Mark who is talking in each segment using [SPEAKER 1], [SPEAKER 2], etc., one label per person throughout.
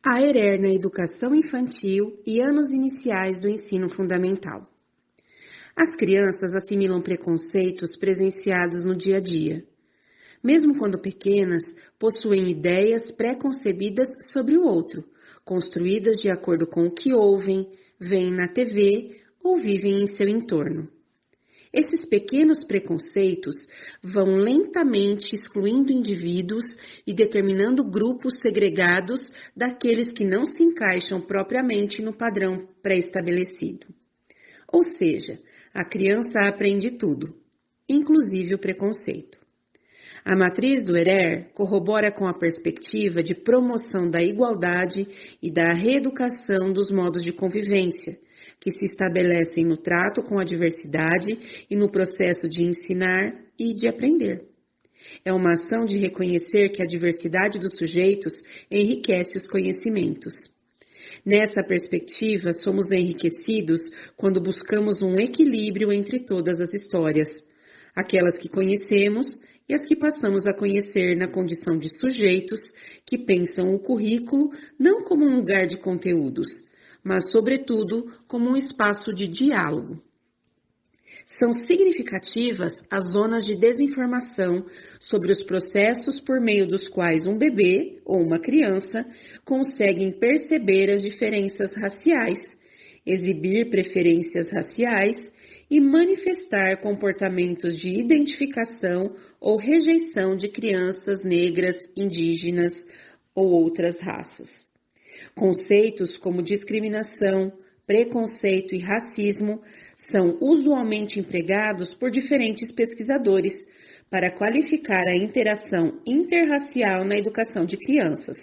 [SPEAKER 1] A ERER na educação infantil e anos iniciais do ensino fundamental. As crianças assimilam preconceitos presenciados no dia a dia. Mesmo quando pequenas, possuem ideias pré-concebidas sobre o outro, construídas de acordo com o que ouvem, veem na TV ou vivem em seu entorno. Esses pequenos preconceitos vão lentamente excluindo indivíduos e determinando grupos segregados daqueles que não se encaixam propriamente no padrão pré-estabelecido. Ou seja, a criança aprende tudo, inclusive o preconceito. A matriz do ERER corrobora com a perspectiva de promoção da igualdade e da reeducação dos modos de convivência, que se estabelecem no trato com a diversidade e no processo de ensinar e de aprender. É uma ação de reconhecer que a diversidade dos sujeitos enriquece os conhecimentos. Nessa perspectiva, somos enriquecidos quando buscamos um equilíbrio entre todas as histórias, aquelas que conhecemos e as que passamos a conhecer na condição de sujeitos que pensam o currículo não como um lugar de conteúdos, mas, sobretudo, como um espaço de diálogo. São significativas as zonas de desinformação sobre os processos por meio dos quais um bebê ou uma criança conseguem perceber as diferenças raciais, exibir preferências raciais e manifestar comportamentos de identificação ou rejeição de crianças negras, indígenas ou outras raças. Conceitos como discriminação, preconceito e racismo são usualmente empregados por diferentes pesquisadores para qualificar a interação interracial na educação de crianças.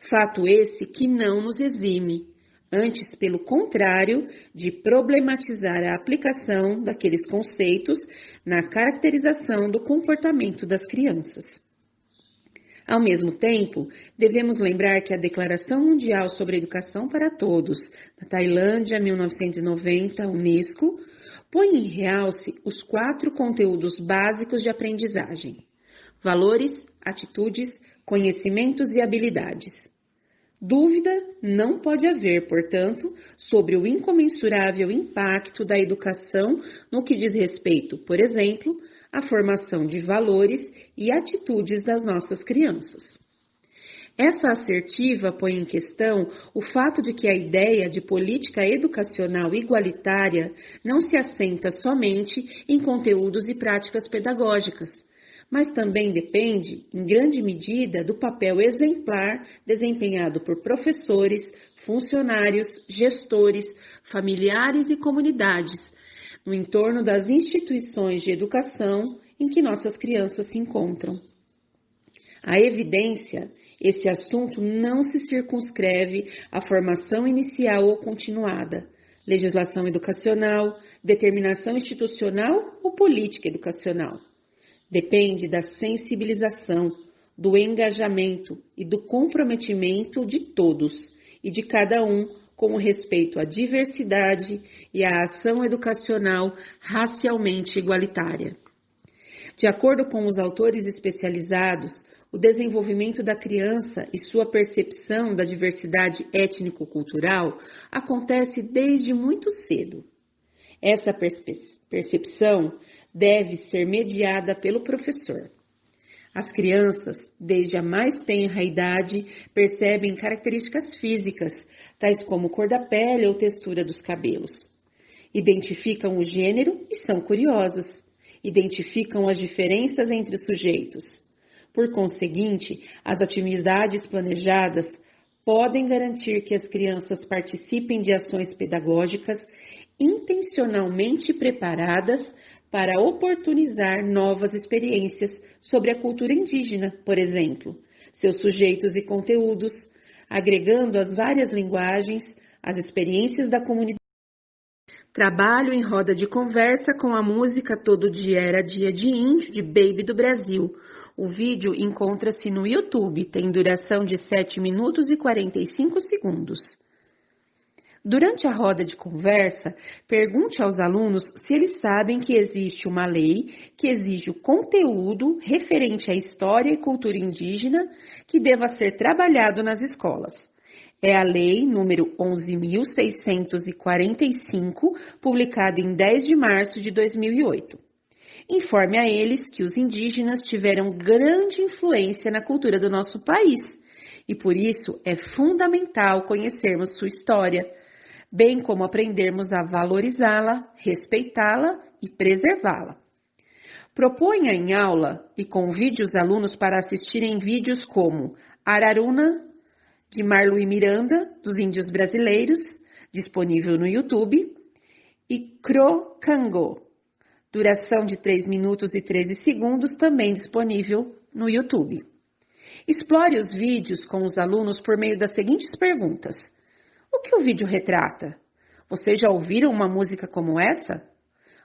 [SPEAKER 1] Fato esse que não nos exime, antes, pelo contrário, de problematizar a aplicação daqueles conceitos na caracterização do comportamento das crianças. Ao mesmo tempo, devemos lembrar que a Declaração Mundial sobre a Educação para Todos, da Tailândia, 1990, Unesco, põe em realce os 4 conteúdos básicos de aprendizagem: valores, atitudes, conhecimentos e habilidades. Dúvida não pode haver, portanto, sobre o incomensurável impacto da educação no que diz respeito, por exemplo, à formação de valores e atitudes das nossas crianças. Essa assertiva põe em questão o fato de que a ideia de política educacional igualitária não se assenta somente em conteúdos e práticas pedagógicas, mas também depende, em grande medida, do papel exemplar desempenhado por professores, funcionários, gestores, familiares e comunidades, no entorno das instituições de educação em que nossas crianças se encontram. A evidência, esse assunto não se circunscreve à formação inicial ou continuada, legislação educacional, determinação institucional ou política educacional. Depende da sensibilização, do engajamento e do comprometimento de todos e de cada um com respeito à diversidade e à ação educacional racialmente igualitária. De acordo com os autores especializados, o desenvolvimento da criança e sua percepção da diversidade étnico-cultural acontece desde muito cedo. Essa percepção deve ser mediada pelo professor. As crianças, desde a mais tenra idade, percebem características físicas, tais como cor da pele ou textura dos cabelos. Identificam o gênero e são curiosas. Identificam as diferenças entre os sujeitos. Por conseguinte, as atividades planejadas podem garantir que as crianças participem de ações pedagógicas intencionalmente preparadas para oportunizar novas experiências sobre a cultura indígena, por exemplo, seus sujeitos e conteúdos, agregando as várias linguagens, as experiências da comunidade. Trabalho em roda de conversa com a música Todo Dia Era Dia de Índio, de Baby do Brasil. O vídeo encontra-se no YouTube, tem duração de 7 minutos e 45 segundos. Durante a roda de conversa, pergunte aos alunos se eles sabem que existe uma lei que exige o conteúdo referente à história e cultura indígena que deva ser trabalhado nas escolas. É a Lei número 11.645, publicada em 10 de março de 2008. Informe a eles que os indígenas tiveram grande influência na cultura do nosso país e, por isso, é fundamental conhecermos sua história, bem como aprendermos a valorizá-la, respeitá-la e preservá-la. Proponha em aula e convide os alunos para assistirem vídeos como Araruna, de Marluí Miranda, dos Índios Brasileiros, disponível no YouTube, e Crocango, duração de 3 minutos e 13 segundos, também disponível no YouTube. Explore os vídeos com os alunos por meio das seguintes perguntas. O que o vídeo retrata? Vocês já ouviram uma música como essa?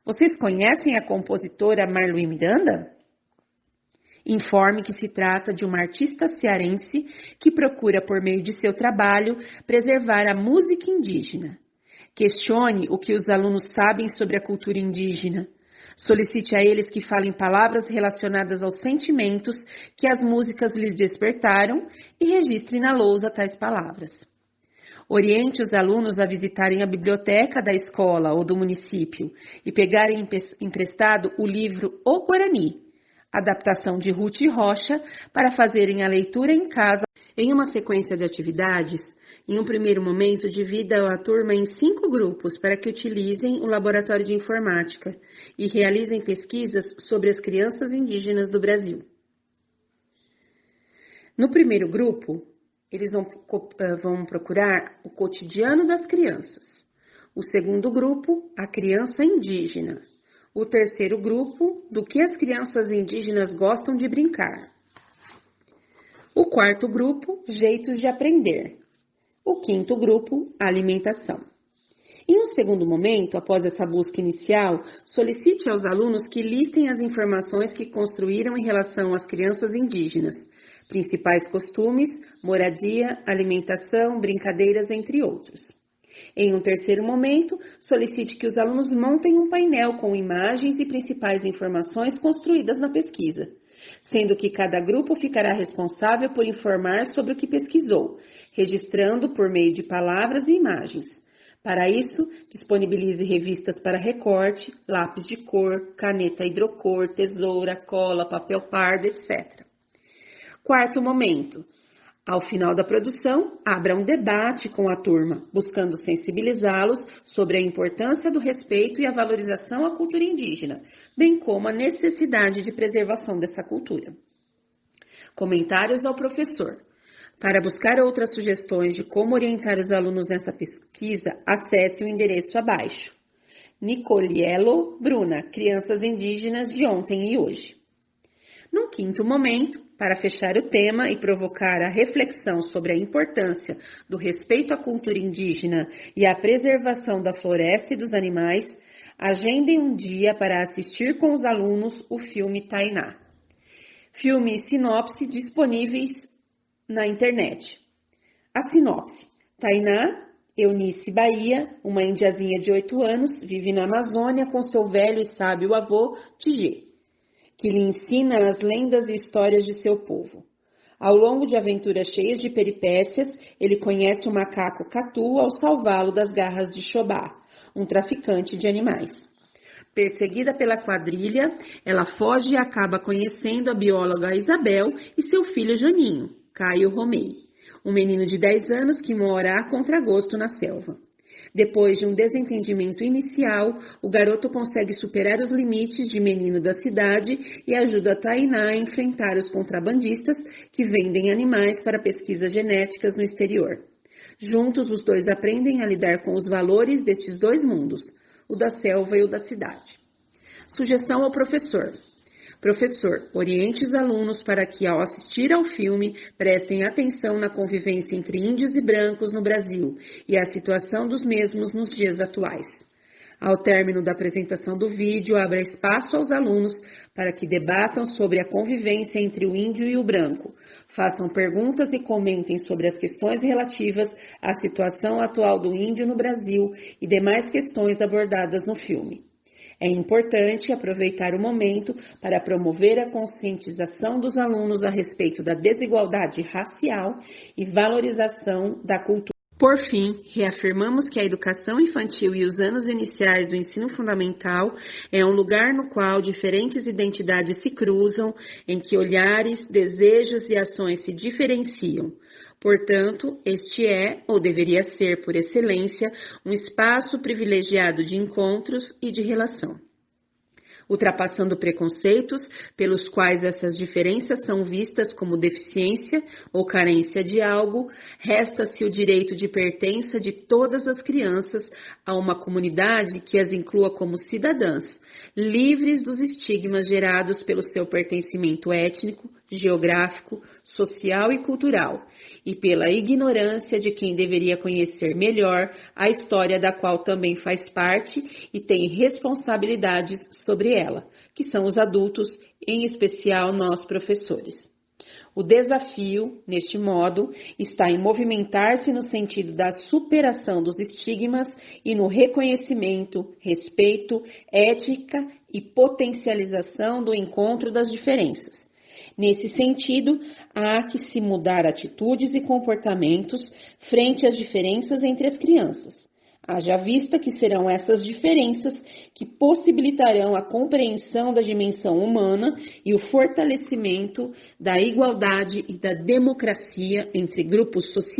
[SPEAKER 1] Vocês conhecem a compositora Marluí Miranda? Informe que se trata de uma artista cearense que procura, por meio de seu trabalho, preservar a música indígena. Questione o que os alunos sabem sobre a cultura indígena. Solicite a eles que falem palavras relacionadas aos sentimentos que as músicas lhes despertaram e registre na lousa tais palavras. Oriente os alunos a visitarem a biblioteca da escola ou do município e pegarem emprestado o livro O Guarani, adaptação de Ruth Rocha, para fazerem a leitura em casa. Em uma sequência de atividades, em um primeiro momento, divida a turma em 5 grupos para que utilizem o laboratório de informática e realizem pesquisas sobre as crianças indígenas do Brasil. No primeiro grupo, eles vão procurar o cotidiano das crianças. O segundo grupo, a criança indígena. O terceiro grupo, do que as crianças indígenas gostam de brincar. O quarto grupo, jeitos de aprender. O quinto grupo, alimentação. Em um segundo momento, após essa busca inicial, solicite aos alunos que listem as informações que construíram em relação às crianças indígenas, principais costumes, moradia, alimentação, brincadeiras, entre outros. Em um terceiro momento, solicite que os alunos montem um painel com imagens e principais informações construídas na pesquisa, sendo que cada grupo ficará responsável por informar sobre o que pesquisou, registrando por meio de palavras e imagens. Para isso, disponibilize revistas para recorte, lápis de cor, caneta hidrocor, tesoura, cola, papel pardo, etc. Quarto momento. Ao final da produção, abra um debate com a turma, buscando sensibilizá-los sobre a importância do respeito e a valorização à cultura indígena, bem como a necessidade de preservação dessa cultura. Comentários ao professor. Para buscar outras sugestões de como orientar os alunos nessa pesquisa, acesse o endereço abaixo. Nicoliello Bruna, Crianças Indígenas de Ontem e Hoje. Num quinto momento, para fechar o tema e provocar a reflexão sobre a importância do respeito à cultura indígena e à preservação da floresta e dos animais, agendem um dia para assistir com os alunos o filme Tainá. Filme e sinopse disponíveis na internet. A sinopse: Tainá, Eunice Bahia, uma indiazinha de 8 anos, vive na Amazônia com seu velho e sábio avô, Tigê, que lhe ensina as lendas e histórias de seu povo. Ao longo de aventuras cheias de peripécias, ele conhece o macaco Catu ao salvá-lo das garras de Xobá, um traficante de animais. Perseguida pela quadrilha, ela foge e acaba conhecendo a bióloga Isabel e seu filho Janinho, Caio Romei, um menino de 10 anos que mora a contragosto na selva. Depois de um desentendimento inicial, o garoto consegue superar os limites de menino da cidade e ajuda a Tainá a enfrentar os contrabandistas que vendem animais para pesquisas genéticas no exterior. Juntos, os dois aprendem a lidar com os valores destes dois mundos, o da selva e o da cidade. Sugestão ao professor. Professor, oriente os alunos para que, ao assistir ao filme, prestem atenção na convivência entre índios e brancos no Brasil e a situação dos mesmos nos dias atuais. Ao término da apresentação do vídeo, abra espaço aos alunos para que debatam sobre a convivência entre o índio e o branco, façam perguntas e comentem sobre as questões relativas à situação atual do índio no Brasil e demais questões abordadas no filme. É importante aproveitar o momento para promover a conscientização dos alunos a respeito da desigualdade racial e valorização da cultura. Por fim, reafirmamos que a educação infantil e os anos iniciais do ensino fundamental é um lugar no qual diferentes identidades se cruzam, em que olhares, desejos e ações se diferenciam. Portanto, este é, ou deveria ser por excelência, um espaço privilegiado de encontros e de relação. Ultrapassando preconceitos pelos quais essas diferenças são vistas como deficiência ou carência de algo, resta-se o direito de pertença de todas as crianças a uma comunidade que as inclua como cidadãs, livres dos estigmas gerados pelo seu pertencimento étnico, geográfico, social e cultural, e pela ignorância de quem deveria conhecer melhor a história da qual também faz parte e tem responsabilidades sobre ela, que são os adultos, em especial nós professores. O desafio, neste modo, está em movimentar-se no sentido da superação dos estigmas e no reconhecimento, respeito, ética e potencialização do encontro das diferenças. Nesse sentido, há que se mudar atitudes e comportamentos frente às diferenças entre as crianças. Haja vista que serão essas diferenças que possibilitarão a compreensão da dimensão humana e o fortalecimento da igualdade e da democracia entre grupos sociais.